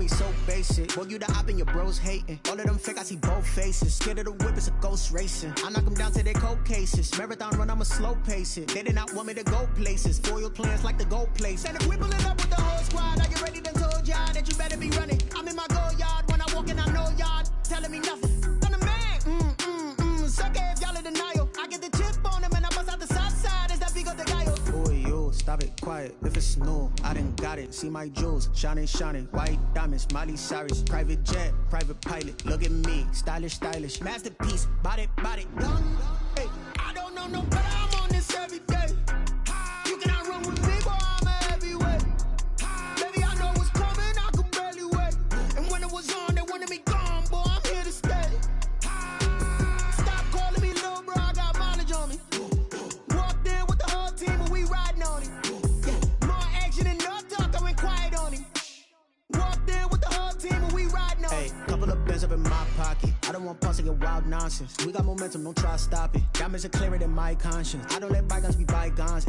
me so basic. Boy, you the op and your bros hating. All of them fake, I see both faces. Scared of the whip, it's a ghost racing. I knock them down to their cold cases. Marathon run, I'ma slow pace it. They did not want me to go places. Foil plans like the gold place. And if we pulling up with the whole squad, I get ready to told y'all that you better be running. I'm in my go yard. When I walk in, I know y'all telling me nothing. I'm the man. Sucker if y'all in denial. I get the chip on them and I bust out the south side. Is that big of the guy? Boy, yo, stop it, quiet. If it's new, I done got it. See my jewels, shining, white diamonds, Miley Cyrus, private jet, private pilot. Look at me, stylish, masterpiece, body, young. Hey, I don't know no better. I'm on this every day. You cannot run with me, boy. I'm a heavyweight. Baby, I know what's coming. I could barely wait. And when it was on, they wanted me gone, boy. I'm here to stay. Stop calling me little bro. I got mileage on me. Walked in with the whole team, and we riding on him. More action and no talk. I went quiet on him. Walked in with the whole team, and we riding on him. Hey, couple of bins up in my pocket. I don't want pulse to get wild nonsense. We got momentum, don't try to stop it. Diamonds are clearer than my conscience. I don't let bygones be bygones.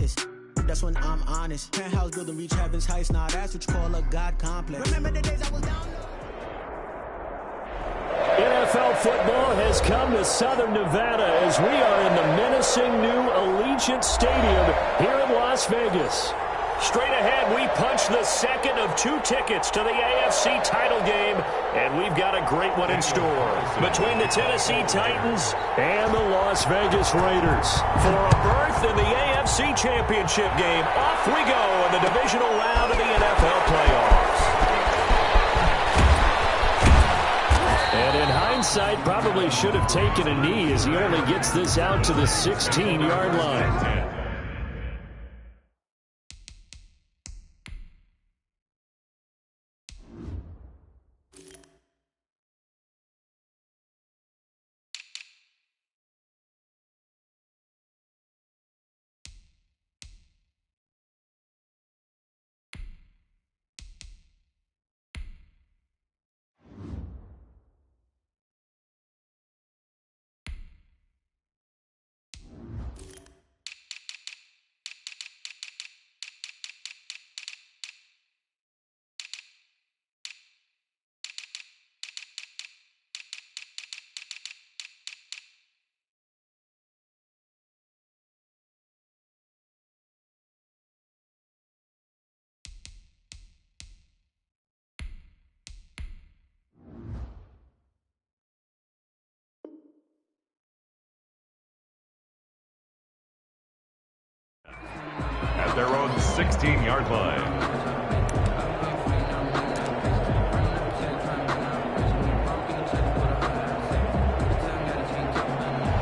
That's when I'm honest. Penthouse building, reach heaven's heights. Now that's what you call a God complex. Remember the days I was down. NFL football has come to Southern Nevada as we are in the menacing new Allegiant Stadium here in Las Vegas. Straight ahead, we punch the second of 2 tickets to the AFC title game, and we've got a great one in store between the Tennessee Titans and the Las Vegas Raiders. For a berth in the AFC Championship game, off we go in the divisional round of the NFL playoffs. And in hindsight, probably should have taken a knee as he only gets this out to the 16-yard line. At their own 16-yard line.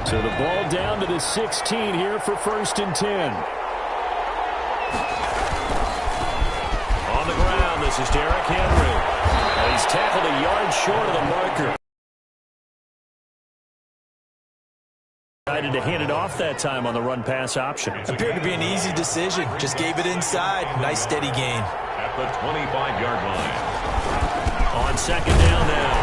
So the ball down to the 16 here for 1st and 10. On the ground, this is Derrick Henry. And he's tackled a yard short of the marker. Decided to hand it off that time on the run-pass option. Appeared to be an easy decision. Just gave it inside. Nice steady gain. At the 25-yard line. On 2nd down now,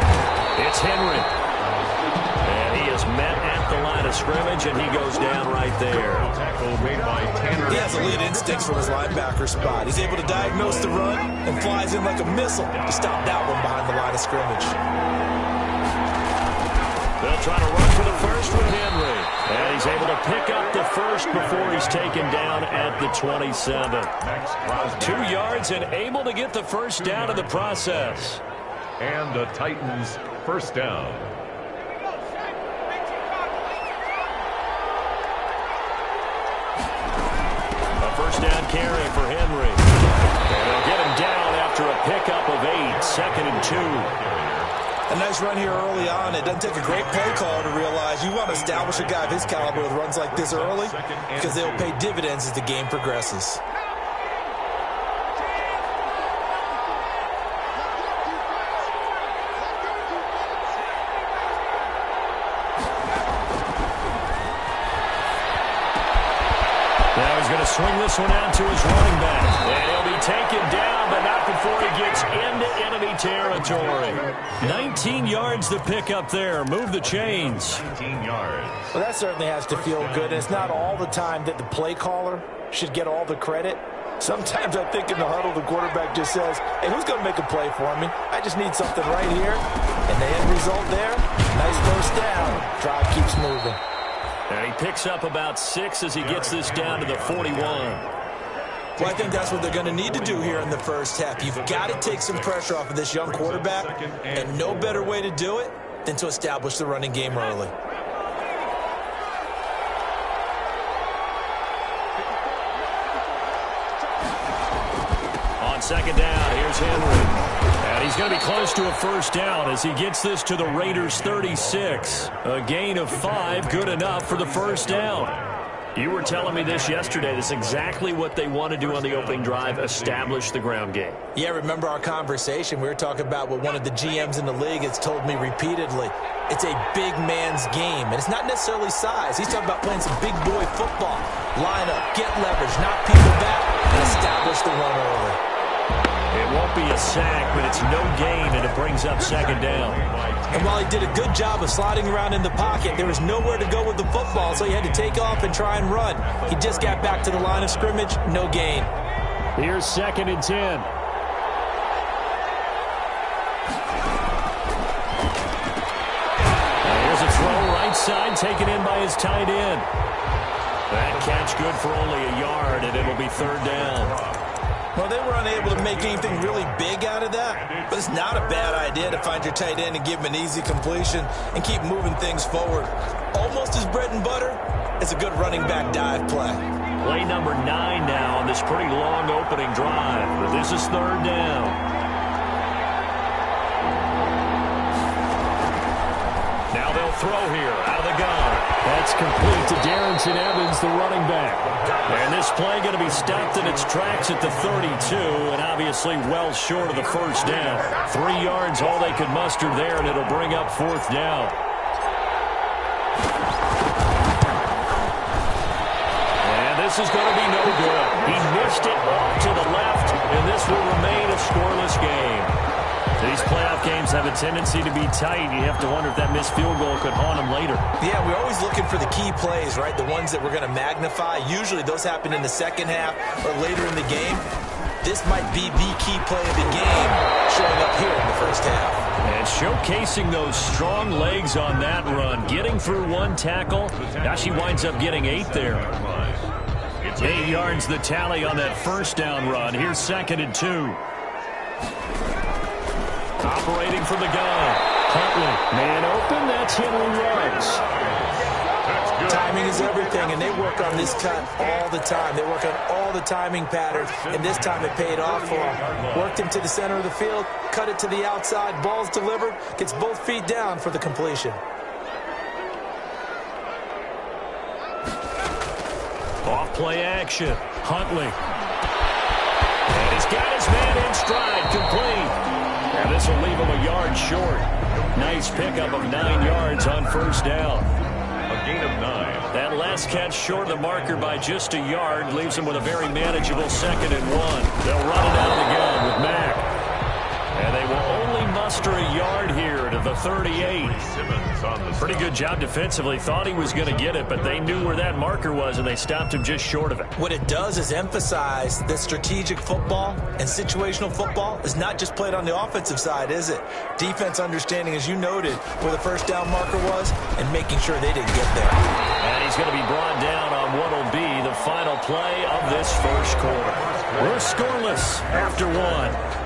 it's Henry. And he is met at the line of scrimmage, and he goes down right there. Tackle made by Tanner. He has elite instincts from his linebacker spot. He's able to diagnose the run and flies in like a missile to stop that one behind the line of scrimmage. They'll try to run for the first with Henry. And he's able to pick up the first before he's taken down at the 27. 2 yards and able to get the first down in the process. And the Titans first down. A first down carry for Henry. And they'll get him down after a pickup of 8. 2nd and 2. A nice run here early on. It doesn't take a great play caller to realize you want to establish a guy of his caliber with runs like this early because they'll pay dividends as the game progresses. Now he's going to swing this one out to his running back. And he'll be taken down, but not before he gets into enemy territory. 19 yards to pick up there. Move the chains. 19 yards. Well, that certainly has to feel good. It's not all the time that the play caller should get all the credit. Sometimes I think in the huddle, the quarterback just says, hey, who's going to make a play for me? I just need something right here. And the end result there, nice first down. Drive keeps moving. And he picks up about 6 as he gets this down to the 41. Well, I think that's what they're going to need to do here in the first half. You've got to take some pressure off of this young quarterback, and no better way to do it than to establish the running game early. On second down, here's Henry. And he's going to be close to a first down as he gets this to the Raiders' 36. A gain of 5, good enough for the first down. You were telling me this yesterday. This is exactly what they want to do on the opening drive, establish the ground game. Yeah, remember our conversation? We were talking about what one of the GMs in the league has told me repeatedly. It's a big man's game, and it's not necessarily size. He's talking about playing some big boy football. Line up, get leverage, knock people back, and establish the run early. It won't be a sack, but it's no gain, and it brings up second down. And while he did a good job of sliding around in the pocket, there was nowhere to go with the football, so he had to take off and try and run. He just got back to the line of scrimmage, no gain. Here's 2nd and 10. Here's a throw right side, taken in by his tight end. That catch good for only a yard, and it'll be 3rd down. Well, they were unable to make anything really big out of that, but it's not a bad idea to find your tight end and give him an easy completion and keep moving things forward. Almost as bread and butter as a good running back dive play. Play number 9 now on this pretty long opening drive, but this is 3rd down. Now they'll throw here out of the gun. That's complete to Darrington Evans, the running back. And this play going to be stopped in its tracks at the 32, and obviously well short of the first down. 3 yards, all they could muster there, and it'll bring up 4th down. And this is going to be no good. He missed it off to the left, and this will remain a scoreless game. These playoff games have a tendency to be tight. You have to wonder if that missed field goal could haunt them later. Yeah, we're always looking for the key plays, right? The ones that we're going to magnify. Usually those happen in the second half or later in the game. This might be the key play of the game showing up here in the first half. And showcasing those strong legs on that run. Getting through 1 tackle. Now she winds up getting 8 there. 8 yards the tally on that first down run. Here's 2nd and 2. Operating from the gun. Huntley, man open, that's Henry Ruggs. Timing is everything, and they work on this cut all the time. They work on all the timing patterns, and this time it paid off for him. Worked him to the center of the field, cut it to the outside, ball's delivered, gets both feet down for the completion. Off play action, Huntley. And he's got his man in stride, complete. And this will leave him a yard short. Nice pickup of 9 yards on first down. A gain of 9. That last catch short of the marker by just a yard leaves him with a very manageable 2nd and 1. They'll run it out of the gun with Mack. And they will only muster a yard here to the 38. Pretty good job defensively. Thought he was going to get it, but they knew where that marker was, and they stopped him just short of it. What it does is emphasize that strategic football and situational football is not just played on the offensive side, is it? Defense understanding, as you noted, where the first down marker was and making sure they didn't get there. And he's going to be brought down on what will be the final play of this first quarter. We're scoreless after 1.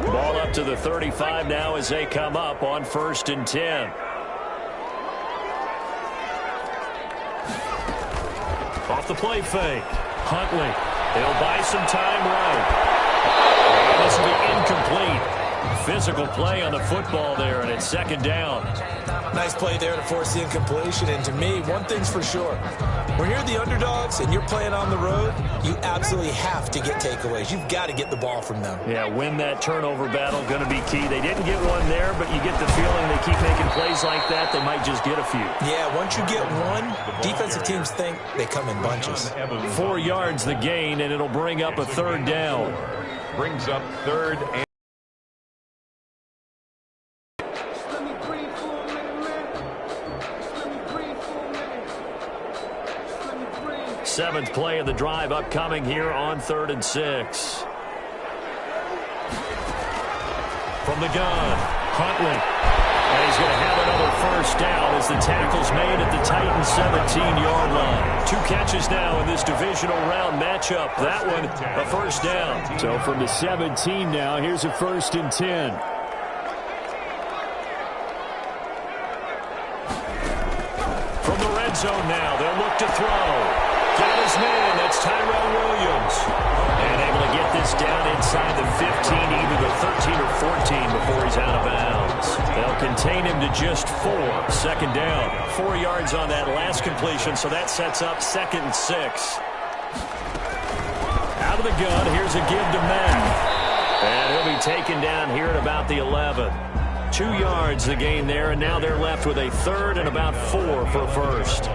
Ball up to the 35 now as they come up on 1st and 10. Off the play fake. Huntley. He'll buy some time right. And this will be incomplete. Physical play on the football there, and it's 2nd down. Nice play there to force the incompletion. And to me, one thing's for sure. When you're the underdogs and you're playing on the road, you absolutely have to get takeaways. You've got to get the ball from them. Yeah, win that turnover battle, going to be key. They didn't get one there, but you get the feeling they keep making plays like that, they might just get a few. Yeah, once you get one, defensive teams think they come in bunches. 4 yards the gain, and it'll bring up a 3rd down. Brings up 3rd and 7th play of the drive upcoming here on 3rd and 6. From the gun, Huntley. And he's going to have another first down as the tackle's made at the Titans' 17-yard line. 2 catches now in this divisional round matchup. That one, a first down. So from the 17 now, here's a 1st and 10. From the red zone now, they'll look to throw. Got his man, that's Tyrell Williams. And able to get this down inside the 15, either the 13 or 14 before he's out of bounds. They'll contain him to just 4. 2nd down. 4 yards on that last completion, so that sets up 2nd and 6. Out of the gun, here's a give to Mack. And he'll be taken down here at about the 11. 2 yards the gain there, and now they're left with a 3rd and about 4 for first.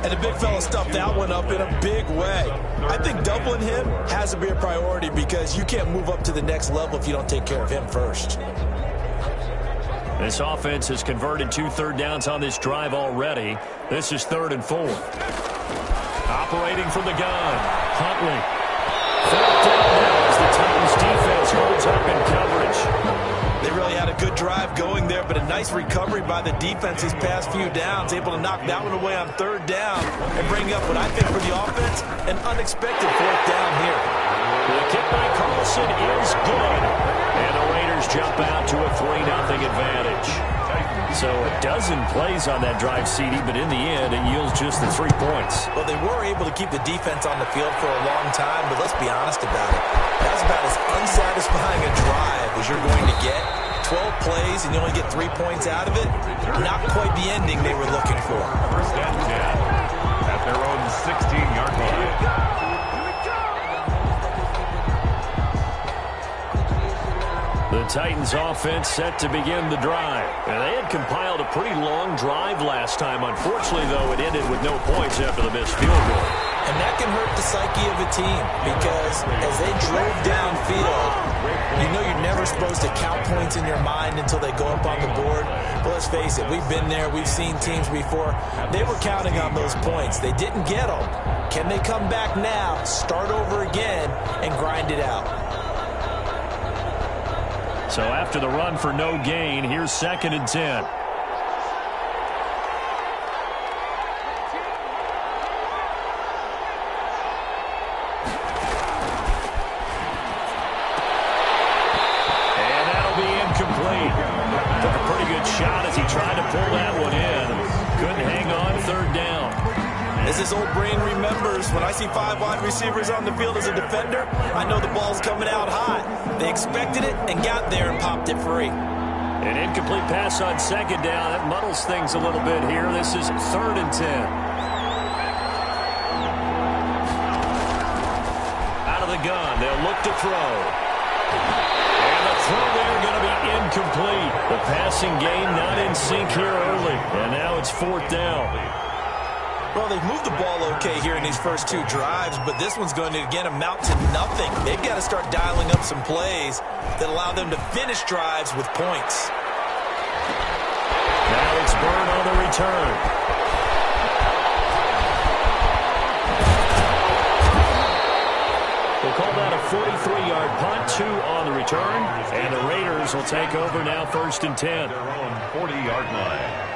And the big fella stuffed that one up in a big way. I think doubling him has to be a priority because you can't move up to the next level if you don't take care of him first. This offense has converted 2 third downs on this drive already. This is 3rd and 4. Operating from the gun, Huntley. 4th down now as the Titans defense holds up in coverage. They really had a good drive going there, but a nice recovery by the defense these past few downs, able to knock that one away on 3rd down and bring up what I think for the offense, an unexpected 4th down here. The kick by Carlson is good, and the Raiders jump out to a 3-0 advantage. So a dozen plays on that drive, CD, but in the end, it yields just the 3 points. Well, they were able to keep the defense on the field for a long time, but let's be honest about it. That's about as unsatisfying a drive as you're going to get. 12 plays and you only get 3 points out of it. Not quite the ending they were looking for. 1st and 10 at their own 16-yard line. The Titans offense set to begin the drive. And they had compiled a pretty long drive last time. Unfortunately, though, it ended with no points after the missed field goal. And that can hurt the psyche of a team because as they drove downfield, you know you're never supposed to count points in your mind until they go up on the board. But let's face it, we've been there. We've seen teams before. They were counting on those points. They didn't get them. Can they come back now, start over again, and grind it out? So after the run for no gain, here's 2nd and 10. And that'll be incomplete. Took a pretty good shot as he tried to pull that one in. Couldn't hang on 3rd down. As this old brain remembers, when I see 5 wide receivers on the field as a defender, I know the ball's coming out hot. They expected it and got there and popped it free. An incomplete pass on 2nd down. That muddles things a little bit here. This is 3rd and 10. Out of the gun, they'll look to throw. And the throw there going to be incomplete. The passing game not in sync here early. And now it's 4th down. Well, they've moved the ball okay here in these first 2 drives, but this one's going to, again, amount to nothing. They've got to start dialing up some plays that allow them to finish drives with points. Now it's Byrne on the return. We'll call that a 43-yard punt, 2 on the return, and the Raiders will take over now 1st and 10. Their own 40-yard line.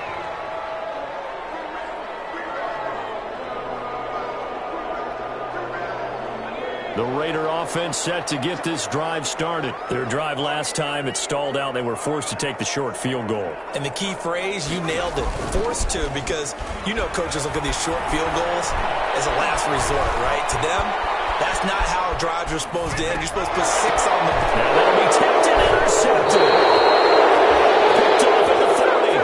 The Raider offense set to get this drive started. Their drive last time, it stalled out. They were forced to take the short field goal. And the key phrase, you nailed it, forced to, because you know coaches look at these short field goals as a last resort, right? To them, that's not how drives are supposed to end. You're supposed to put 6 on the board. Now that'll be tipped and intercepted. Picked off at the 30.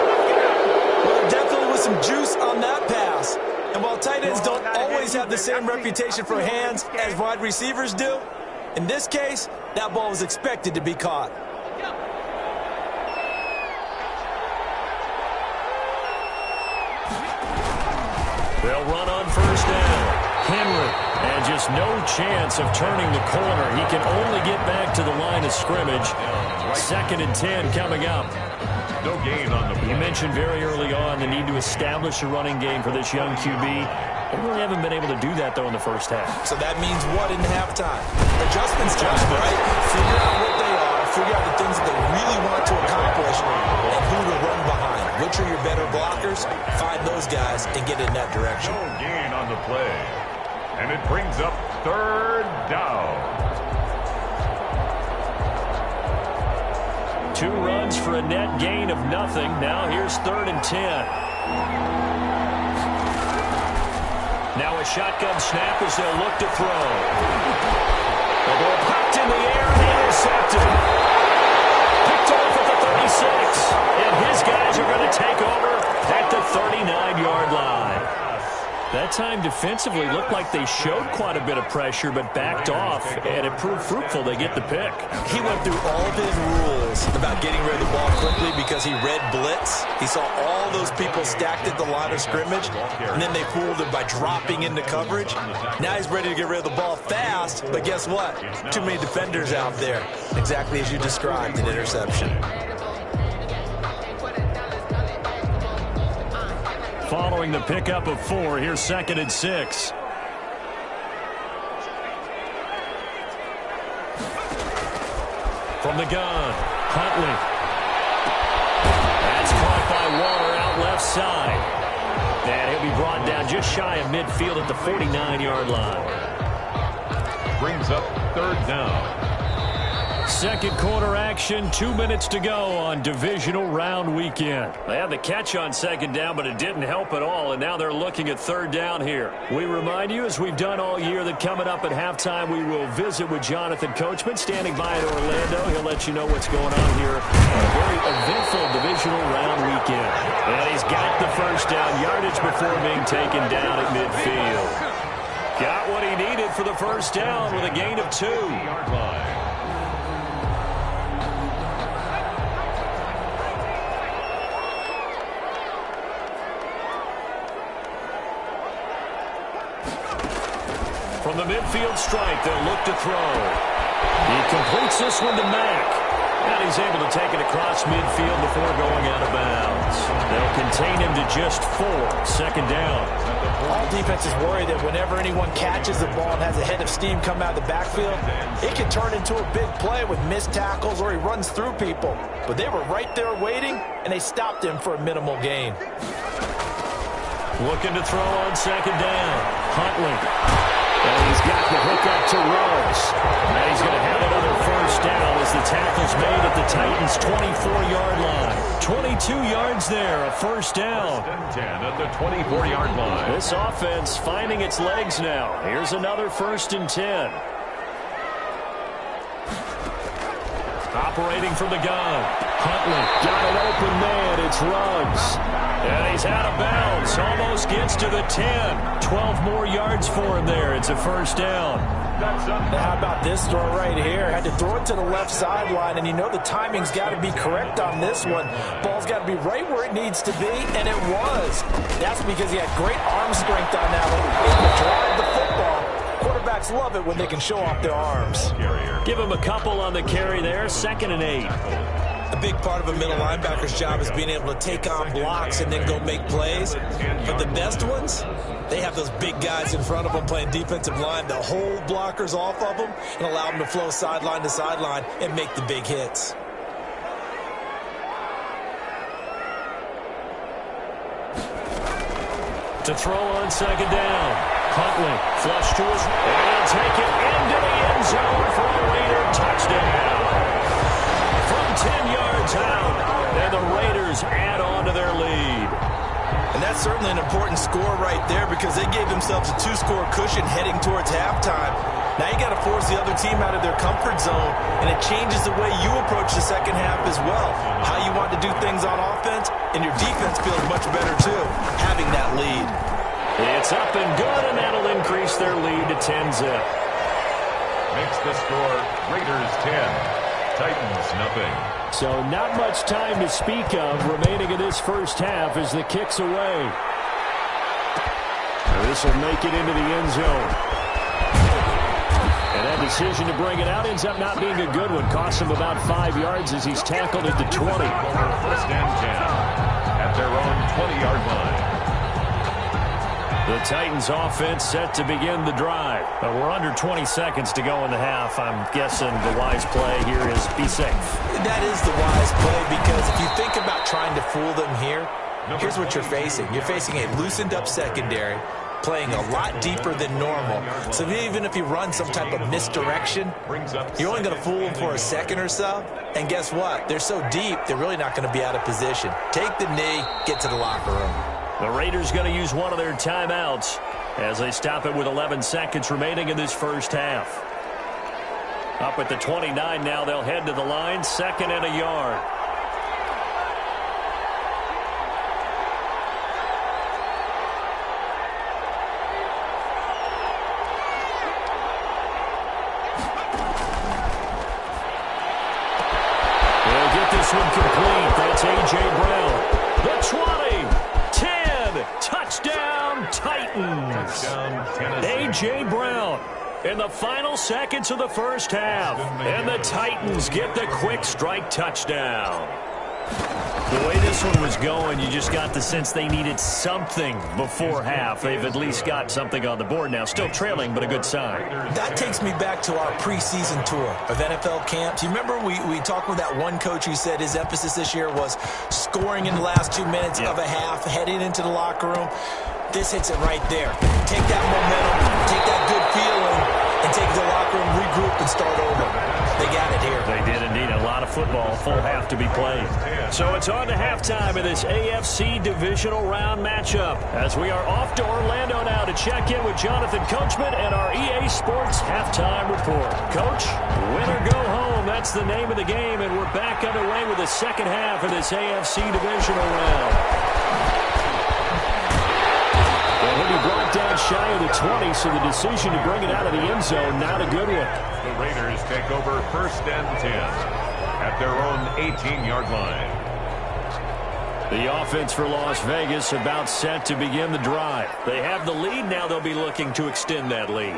Well, there definitely was some juice on that pass. And while tight ends don't always have the same reputation for hands as wide receivers do, in this case, that ball was expected to be caught. They'll run on 1st down. Henry, and just no chance of turning the corner. He can only get back to the line of scrimmage. 2nd and 10 coming up. No gain on the play. You mentioned very early on the need to establish a running game for this young QB. They really haven't been able to do that, though, in the first half. So that means what in halftime? Adjustments time, right? Figure out what they are, figure out the things that they really want to accomplish, and who to run behind. Which are your better blockers? Find those guys and get in that direction. No gain on the play. And it brings up third down. 2 runs for a net gain of nothing. Now here's 3rd and 10. Now a shotgun snap as they'll look to throw. The ball popped in the air and intercepted. Picked off at the 36. And his guys are going to take over at the 39-yard line. That time defensively looked like they showed quite a bit of pressure but backed off, and it proved fruitful. They get the pick. He went through all of his rules about getting rid of the ball quickly because he read blitz. He saw all those people stacked at the line of scrimmage, and then they fooled him by dropping into coverage. Now he's ready to get rid of the ball fast, but guess what? Too many defenders out there. Exactly as you described, an interception. Following the pickup of 4, here's 2nd and 6. From the gun, Huntley. That's caught by Waller out left side. And he'll be brought down just shy of midfield at the 49-yard line. Brings up 3rd down. Second quarter action, 2 minutes to go on divisional round weekend. They had the catch on 2nd down, but it didn't help at all, and now they're looking at 3rd down here. We remind you, as we've done all year, that coming up at halftime, we will visit with Jonathan Coachman, standing by in Orlando. He'll let you know what's going on here on a very eventful divisional round weekend. And he's got the first down yardage before being taken down at midfield. Got what he needed for the first down with a gain of 2. From the midfield stripe, they'll look to throw. He completes this one to Mack. And he's able to take it across midfield before going out of bounds. They'll contain him to just 4. 2nd down. All defenses worry that whenever anyone catches the ball and has a head of steam come out of the backfield, it can turn into a big play with missed tackles or he runs through people. But they were right there waiting, and they stopped him for a minimal gain. Looking to throw on 2nd down. Huntley. And he's got the hook up to Rose. And he's going to have another first down as the tackle's made at the Titans' 24-yard line. 22 yards there, a first down. 10 at the 24-yard line. This offense finding its legs now. Here's another 1st and 10. Operating from the gun. Huntley got an open man. It's Ruggs. And he's out of bounds. Almost gets to the 10. 12 more yards for him there. It's a first down. How about this throw right here? Had to throw it to the left sideline, and you know the timing's got to be correct on this one. Ball's got to be right where it needs to be, and it was. That's because he had great arm strength on that one. Able to drive the football. Quarterbacks love it when they can show off their arms. Give him a couple on the carry there. 2nd and 8. A big part of a middle linebacker's job is being able to take on blocks and then go make plays. But the best ones, they have those big guys in front of them playing defensive line to hold blockers off of them and allow them to flow sideline to sideline and make the big hits. To throw on 2nd down. Huntley flush to his right and take it into the end zone for a Raider touchdown. From 10 yards out, and the Raiders add on to their lead. And that's certainly an important score right there because they gave themselves a 2-score cushion heading towards halftime. Now you got to force the other team out of their comfort zone, and it changes the way you approach the second half as well. How you want to do things on offense, and your defense feels much better too, having that lead. It's up and good, and that'll increase their lead to 10-zip. Makes the score Raiders 10. Titans nothing. So not much time to speak of remaining in this first half as the kick's away. This will make it into the end zone. And that decision to bring it out ends up not being a good one. Costs him about 5 yards as he's tackled at the 20. 1st and 10 at their own 20-yard line. The Titans offense set to begin the drive. We're under 20 seconds to go in the half. I'm guessing the wise play here is be safe. That is the wise play, because if you think about trying to fool them here, here's what you're facing. You're facing a loosened up secondary, playing a lot deeper than normal. So even if you run some type of misdirection, you're only going to fool them for a second or so. And guess what? They're so deep, they're really not going to be out of position. Take the knee, get to the locker room. The Raiders going to use one of their timeouts as they stop it with 11 seconds remaining in this first half. Up at the 29 now, they'll head to the line, 2nd and a yard. They'll get this one complete. That's A.J. Brown. The 20. Touchdown, Titans. A.J. Brown in the final seconds of the first half. And the Titans get the quick strike touchdown. The way this one was going, you just got the sense they needed something before half. They've at least got something on the board now. Still trailing, but a good sign. That takes me back to our preseason tour of NFL camps. You remember we talked with that one coach who said his emphasis this year was scoring in the last 2 minutes of a half, heading into the locker room. This hits it right there. Take that momentum, take that good feeling, and take it to the locker room, regroup, and start over. They got it here. They did indeed. A lot of football, full half to be played. So it's on to halftime of this AFC divisional round matchup as we are off to Orlando now to check in with Jonathan Coachman and our EA Sports halftime report. Coach, win or go home, that's the name of the game, and we're back underway with the second half of this AFC divisional round. Well, he'll be brought down shy of the 20, so the decision to bring it out of the end zone, not a good one. The Raiders take over 1st and 10 at their own 18-yard line. The offense for Las Vegas about set to begin the drive. They have the lead. Now they'll be looking to extend that lead.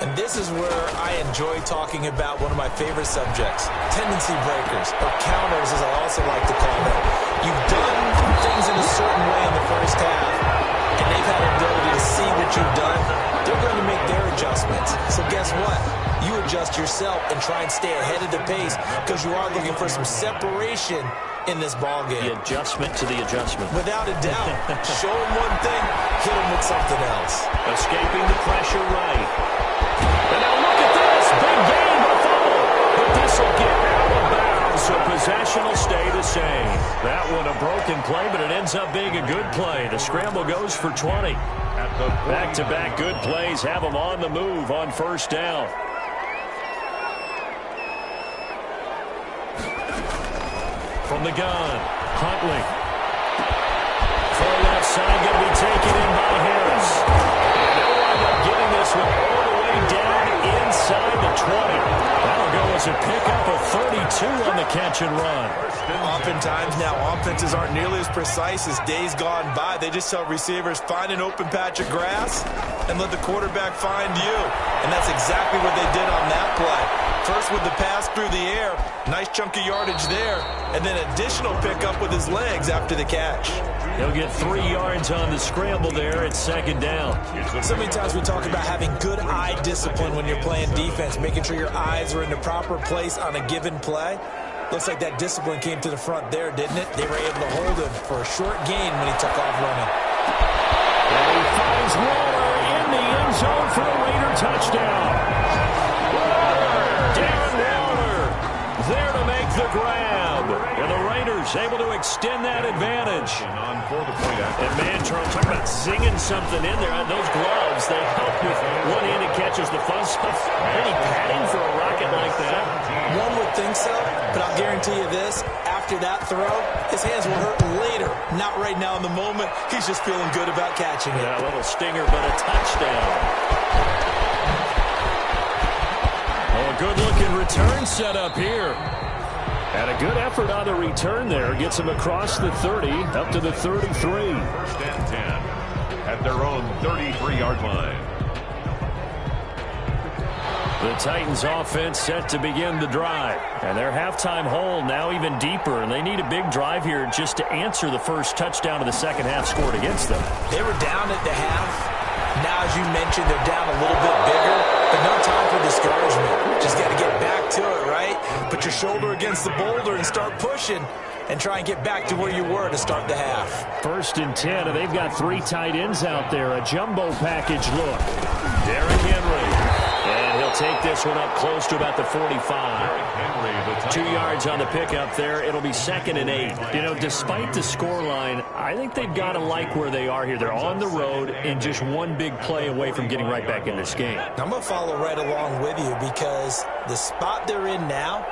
And this is where I enjoy talking about one of my favorite subjects, tendency breakers, or counters as I also like to call them. You've done things in a certain way in the first half, and they've had an ability to see what you've done. They're going to make their adjustments. So guess what? You adjust yourself and try and stay ahead of the pace because you are looking for some separation in this ball game. The adjustment to the adjustment. Without a doubt. Show them one thing, hit them with something else. Escaping the pressure right. And now look at this. Big gain, Buffalo. But this will get out of bounds, so possession will stay the same. That one a broken play, but it ends up being a good play. The scramble goes for 20. Back-to-back good plays have them on the move on 1st down. From the gun, Huntley. Far left side going to be taken in by Harris. And they'll wind up getting this one all the way down inside the 20. That'll go as a pickup of 32 on the catch and run. Oftentimes now offenses aren't nearly as precise as days gone by. They just tell receivers, find an open patch of grass and let the quarterback find you. And that's exactly what they did on that play. First with the pass through the air, nice chunk of yardage there, and then additional pickup with his legs after the catch. He'll get 3 yards on the scramble there at 2nd down. So many times we talk about having good eye discipline when you're playing defense, making sure your eyes are in the proper place on a given play. Looks like that discipline came to the front there, didn't it? They were able to hold him for a short gain when he took off running. And he finds Waller in the end zone for a Raider touchdown. Darren Waller there to make the grab. And the Raiders able to extend that advantage. And man, Charles, talk about zinging something in there. Those gloves, they help with one-handed catches, the fun stuff. Any padding for a rocket like that? One would think so, but I'll guarantee you this. After that throw, his hands will hurt later. Not right now in the moment. He's just feeling good about catching it. Yeah, a little stinger, but a touchdown. Oh, a good-looking return set up here. And a good effort on the return there. Gets him across the 30, up to the 33. 1st and 10 at their own 33-yard line. The Titans offense set to begin the drive. And their halftime hole now even deeper. And they need a big drive here just to answer the first touchdown of the second half scored against them. They were down at the half. Now, as you mentioned, they're down a little bit bigger, but no time for discouragement. Just got to get back to it, right? Put your shoulder against the boulder and start pushing and try and get back to where you were to start the half. 1st and 10, and they've got 3 tight ends out there. A jumbo package look. Derrick Henry. And he'll take this one up close to about the 45. 2 yards on the pickup there. It'll be 2nd and 8. You know, despite the scoreline, I think they've got to like where they are here. They're on the road and just one big play away from getting right back in this game. I'm going to follow right along with you because the spot they're in now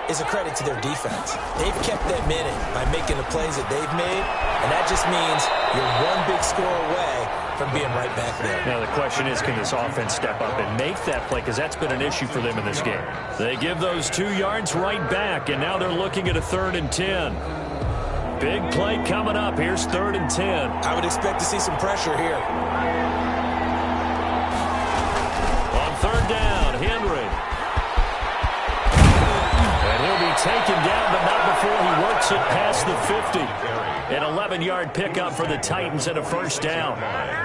is a credit to their defense. They've kept them in it by making the plays that they've made, and that just means you're one big score away from being right back there. Now the question is, can this offense step up and make that play? Because that's been an issue for them in this game. They give those 2 yards right back, and now they're looking at a 3rd and 10. Big play coming up. Here's 3rd and 10. I would expect to see some pressure here. On 3rd down, Henry. And he'll be taken down, but not before he works it past the 50. An 11-yard pickup for the Titans and a 1st down.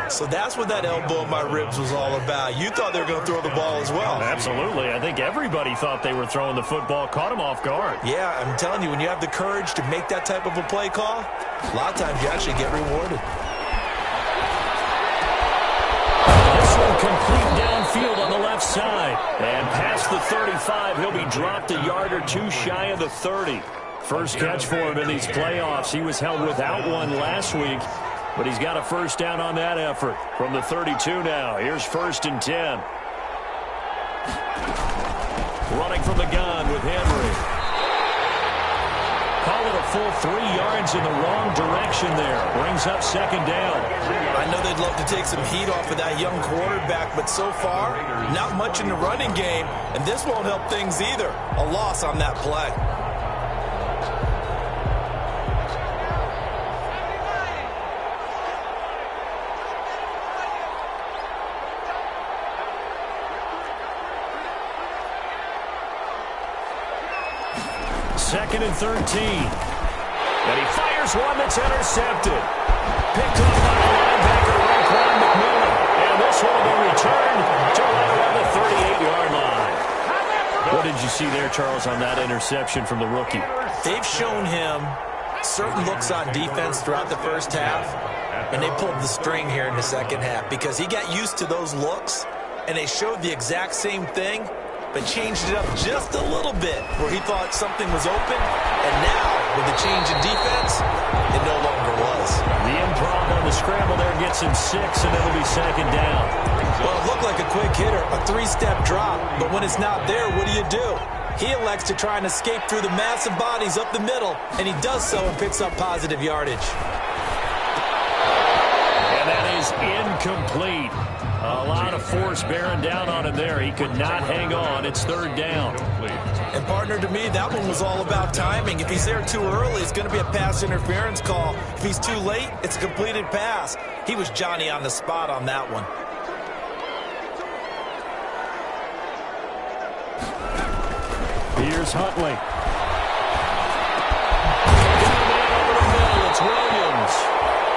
So that's what that elbow in my ribs was all about. You thought they were going to throw the ball as well. Absolutely. I think everybody thought they were throwing the football, caught him off guard. Yeah, I'm telling you, when you have the courage to make that type of a play call, a lot of times you actually get rewarded. This one complete downfield on the left side. And past the 35, he'll be dropped a yard or 2 shy of the 30. First catch for him in these playoffs. He was held without one last week, but he's got a 1st down on that effort. From the 32 now, here's 1st and 10. Running from the gun with Henry. Call it a full 3 yards in the wrong direction there. Brings up 2nd down. I know they'd love to take some heat off of that young quarterback, but so far, not much in the running game, and this won't help things either. A loss on that play. Second and 13. And he fires one that's intercepted. Picked up by the linebacker, Raekwon McMillan. And this one will be returned to right around the 38-yard line. What did you see there, Charles, on that interception from the rookie? They've shown him certain looks on defense throughout the first half, and they pulled the string here in the second half because he got used to those looks, and they showed the exact same thing, but changed it up just a little bit where he thought something was open, and now, with the change in defense, it no longer was. The improv on the scramble there gets him 6, and it'll be 2nd down. Well, it looked like a quick hitter, a 3-step drop, but when it's not there, what do? He elects to try and escape through the massive bodies up the middle, and he does so and picks up positive yardage. And that is incomplete. A lot of force bearing down on him there. He could not hang on. It's 3rd down. And partner, to me, that one was all about timing. If he's there too early, it's going to be a pass interference call. If he's too late, it's a completed pass. He was Johnny on the spot on that one. Here's Huntley. Over the middle, it's Williams.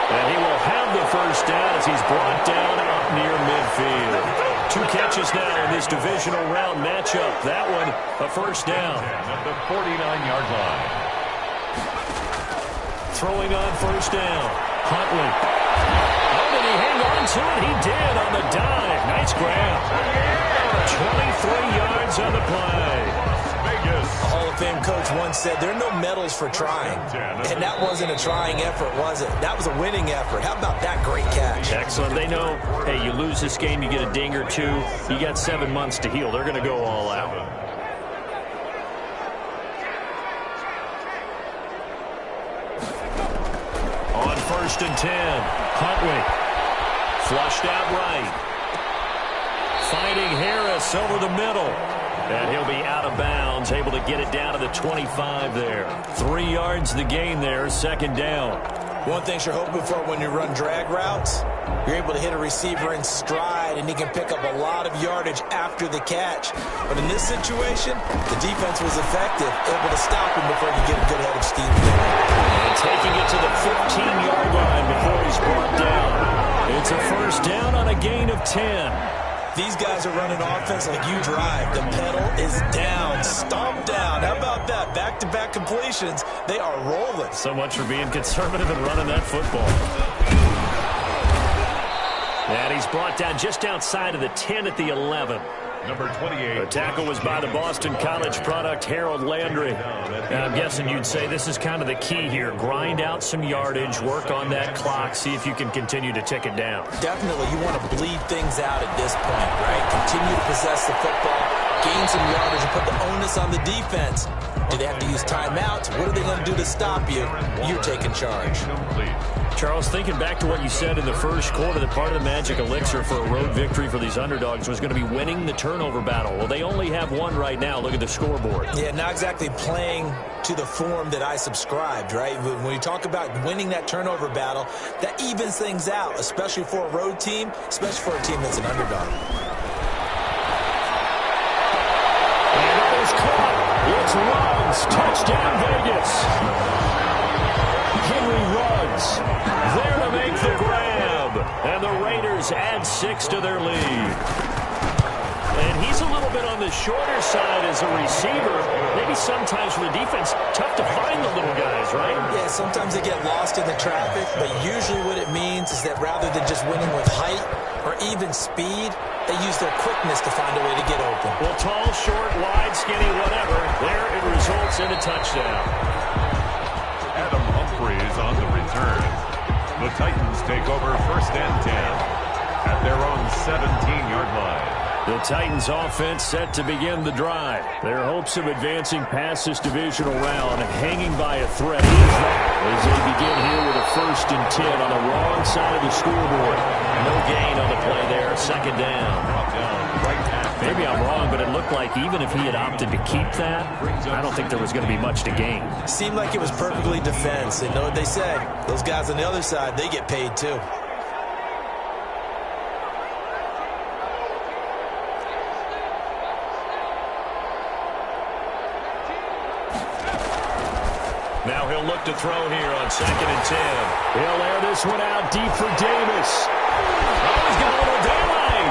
And he will have the 1st down as he's brought down up near midfield. 2 catches now in this divisional round matchup. That one, a 1st down. At the 49-yard line. Throwing on 1st down. Huntley. Oh, did he hang on to it? He did on the dive. Nice grab. 23 yards on the play. Vegas. A Hall of Fame coach once said there are no medals for trying. And that wasn't a trying effort, was it? That was a winning effort. How about that great catch? Excellent. They know, hey, you lose this game, you get a ding or 2. You got 7 months to heal. They're going to go all out. On 1st and 10, Huntley. Flushed out right. Finding Harris over the middle. And he'll be out of bounds, able to get it down to the 25 there. 3 yards the gain there, 2nd down. One thing you're hoping for when you run drag routes, you're able to hit a receiver in stride, and he can pick up a lot of yardage after the catch. But in this situation, the defense was effective, able to stop him before he get a good head of steam. And taking it to the 15-yard line before he's brought down. It's a 1st First down on a gain of 10. These guys are running offense like you drive. The pedal is down, stomped down. How about that? Back-to-back completions. They are rolling. So much for being conservative and running that football. And he's brought down just outside of the 10 at the 11. Number 28. The tackle was by the Boston College product, Harold Landry. Now, I'm guessing you'd say this is kind of the key here. Grind out some yardage, work on that clock, see if you can continue to tick it down. Definitely, you want to bleed things out at this point, right? Continue to possess the football, gain some yardage, and put the onus on the defense. Do they have to use timeouts? What are they going to do to stop you? You're taking charge. Charles, thinking back to what you said in the first quarter, that part of the magic elixir for a road victory for these underdogs was going to be winning the turnover battle. Well, they only have one right now. Look at the scoreboard. Yeah, not exactly playing to the form that I subscribed, right? When you talk about winning that turnover battle, that evens things out, especially for a road team, especially for a team that's an underdog. And it is caught. It's Ruggs. Touchdown, Vegas. Henry Ruggs there to make the grab. And the Raiders add 6 to their lead. And he's a little bit on the shorter side as a receiver. Maybe sometimes for the defense, tough to find the little guys, right? Yeah, sometimes they get lost in the traffic, but usually what it means is that rather than just winning with height or even speed, they use their quickness to find a way to get open. Well, tall, short, wide, skinny, whatever. There it results in a touchdown. Adam Humphries on the return. The Titans take over first and 10 at their own 17-yard line. The Titans offense set to begin the drive. Their hopes of advancing past this divisional round hanging by a thread as they begin here with a first and 10 on the wrong side of the scoreboard. No gain on the play there, second down. Maybe I'm wrong, but it looked like even if he had opted to keep that, I don't think there was going to be much to gain. Seemed like it was perfectly defense. And know what they say? Those guys on the other side, they get paid too. Now he'll look to throw here on second and 10. He'll air this one out deep for Davis. Oh, he's got a little daylight.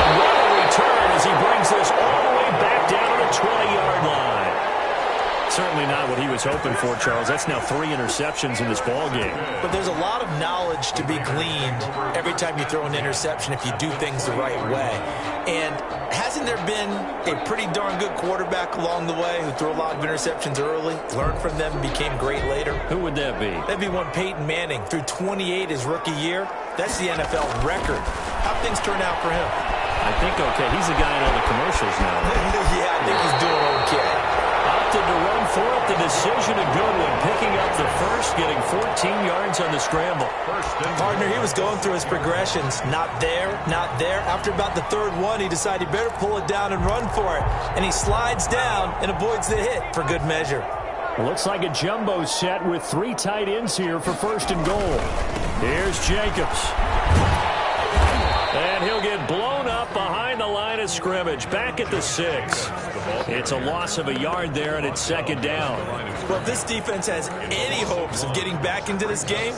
And what a return as he brings this all the way back down to the 20-yard line. Certainly not what he was hoping for, Charles. That's now 3 interceptions in this ball game. But there's a lot of knowledge to be gleaned every time you throw an interception if you do things the right way. And hasn't there been a pretty darn good quarterback along the way who threw a lot of interceptions early, learned from them, and became great later? Who would that be? That'd be one Peyton Manning. Threw 28 his rookie year. That's the NFL record. How'd things turn out for him? I think okay. He's the guy in all the commercials now. Yeah, I think he's doing okay. Opted to run for it. The decision a good one. Picking up the first, getting 14 yards on the scramble. Partner, he was going through his progressions. Not there, not there. After about the third one, he decided he better pull it down and run for it. And he slides down and avoids the hit for good measure. Looks like a jumbo set with 3 tight ends here for first and goal. Here's Jacobs. And he'll get blown up behind the line of scrimmage. Back at the 6. It's a loss of a yard there, and it's second down. Well, if this defense has any hopes of getting back into this game,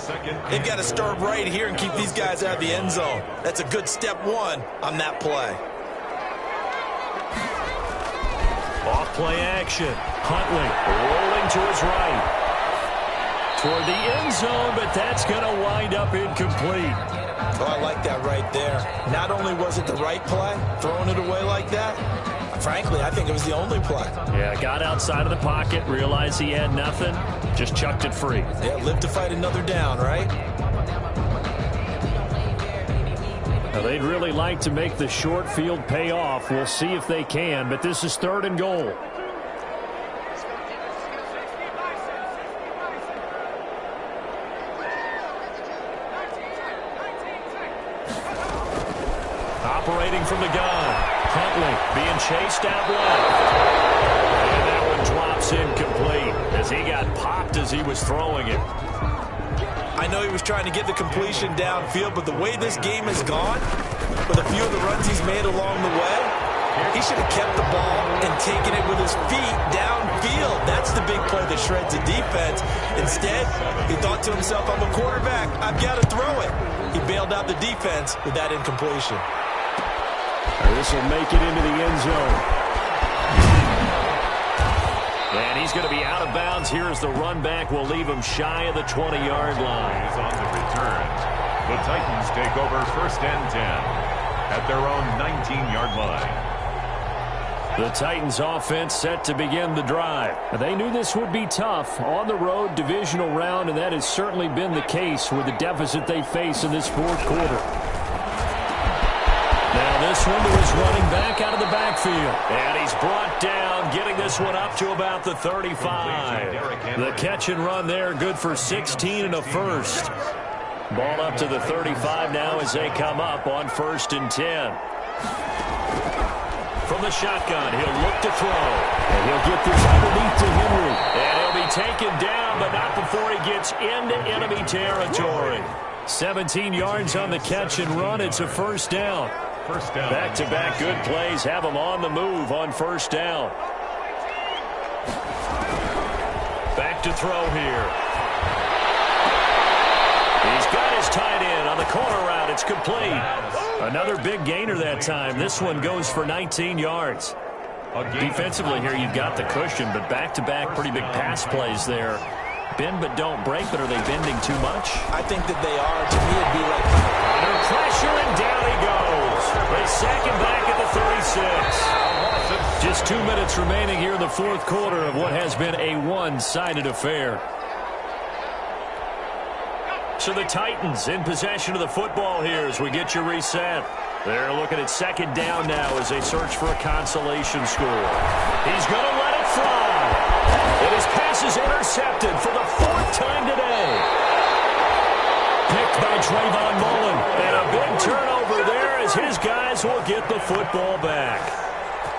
they've got to start right here and keep these guys out of the end zone. That's a good step 1 on that play. Off play action. Huntley rolling to his right. Toward the end zone, but that's going to wind up incomplete. Oh, I like that right there. Not only was it the right play, throwing it away like that, frankly, I think it was the only play. Yeah, got outside of the pocket, realized he had nothing, just chucked it free. Yeah, live to fight another down, right? Now, they'd really like to make the short field pay off. We'll see if they can, but this is third and goal. Operating from the gun. Huntley being chased out left. And that one drops incomplete as he got popped as he was throwing it. I know he was trying to get the completion downfield, but the way this game has gone, with a few of the runs he's made along the way, He should have kept the ball and taken it with his feet downfield. That's the big play that shreds the defense. Instead, he thought to himself, I'm a quarterback. I've got to throw it. He bailed out the defense with that incompletion. This will make it into the end zone. And he's going to be out of bounds here as the run back will leave him shy of the 20-yard line. He's on the return. The Titans take over 1st and 10 at their own 19-yard line. The Titans offense set to begin the drive. They knew this would be tough on the road, divisional round, and that has certainly been the case with the deficit they face in this fourth quarter. Now this one to his running back out of the backfield. And he's brought down, getting this one up to about the 35. The catch and run there, good for 16 and a first. Ball up to the 35 now as they come up on 1st and 10. From the shotgun, he'll look to throw. And he'll get this underneath to Henry. And he'll be taken down, but not before he gets into enemy territory. 17 yards on the catch and run. It's a first down. First down. Back-to-back good plays have him on the move on first down. Back to throw here. He's got his tight end on the corner route. It's complete. Another big gainer that time. This one goes for 19 yards. Defensively here, you've got the cushion, but back-to-back pretty big pass plays there. Bend but don't break, but are they bending too much? I think that they are. To me, it'd be like under pressure, and down he goes. They sack him back at the 36. Just 2 minutes remaining here in the fourth quarter of what has been a one-sided affair. So the Titans in possession of the football here as we get you reset. They're looking at 2nd down now as they search for a consolation score. He's going to let it fly. And his pass is intercepted for the 4th time today. Picked by Trayvon Mullen. And a big turnover there as his guys will get the football back.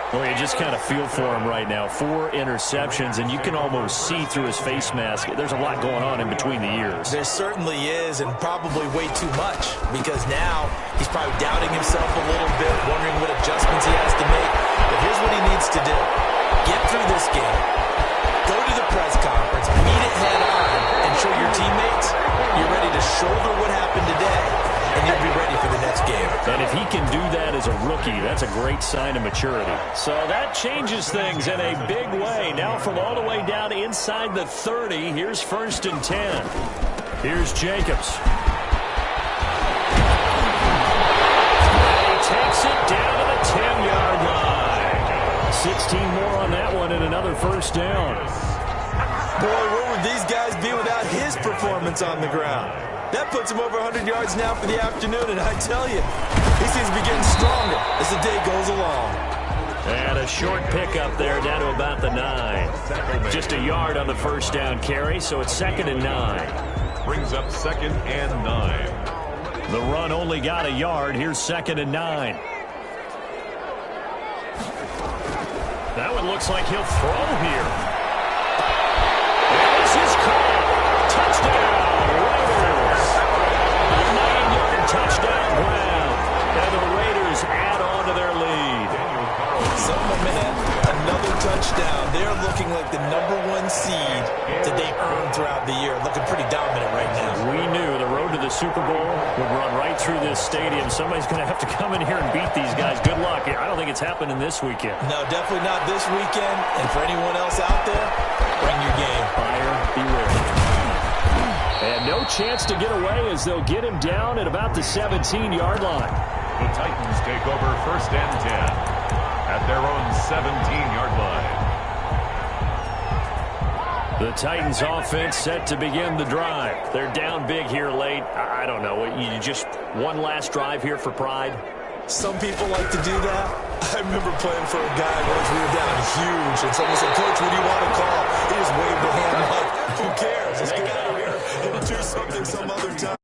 Well, you just kind of feel for him right now. 4 interceptions, and you can almost see through his face mask. There's a lot going on in between the ears. There certainly is, and probably way too much, because now he's probably doubting himself a little bit, wondering what adjustments he has to make. But here's what he needs to do. Get through this game. Go to the press conference, meet it head on, and show your teammates you're ready to shoulder what happened today, and you'll be ready for the next game. And if he can do that as a rookie, that's a great sign of maturity. So that changes things in a big way. Now from all the way down inside the 30, here's 1st and 10. Here's Jacobs. And he takes it down to the 10-yard line. 16 more on that one and another first down. Boy, where would these guys be without his performance on the ground? That puts him over 100 yards now for the afternoon, and I tell you, he seems to be getting stronger as the day goes along. And a short pickup there down to about the 9. Just a yard on the first down carry, so it's 2nd and 9. Brings up 2nd and 9. The run only got a yard. Here's 2nd and 9. That one looks like he'll throw here. There's his call. Touchdown, Raiders. A 9-yard touchdown ground. And the Raiders add on to their lead. Some momentum, another touchdown. They're looking like the #1 seed that they earned throughout the year. Looking pretty dominant right now. We knew the road to the Super Bowl would run right through this stadium. Somebody's going to have to come in here and beat these guys. Good luck. I don't think it's happening this weekend. No, definitely not this weekend. And for anyone else out there, bring your game. Fire, be ready. And no chance to get away as they'll get him down at about the 17-yard line. The Titans take over 1st and 10 at their own 17-yard line. The Titans offense set to begin the drive. They're down big here late. I don't know. You just one last drive here for pride? Some people like to do that. I remember playing for a guy once we were down huge, and someone said, "Coach, what do you want to call?" He just waved a hand like, "Who cares? Let's get out of here and do something some other time."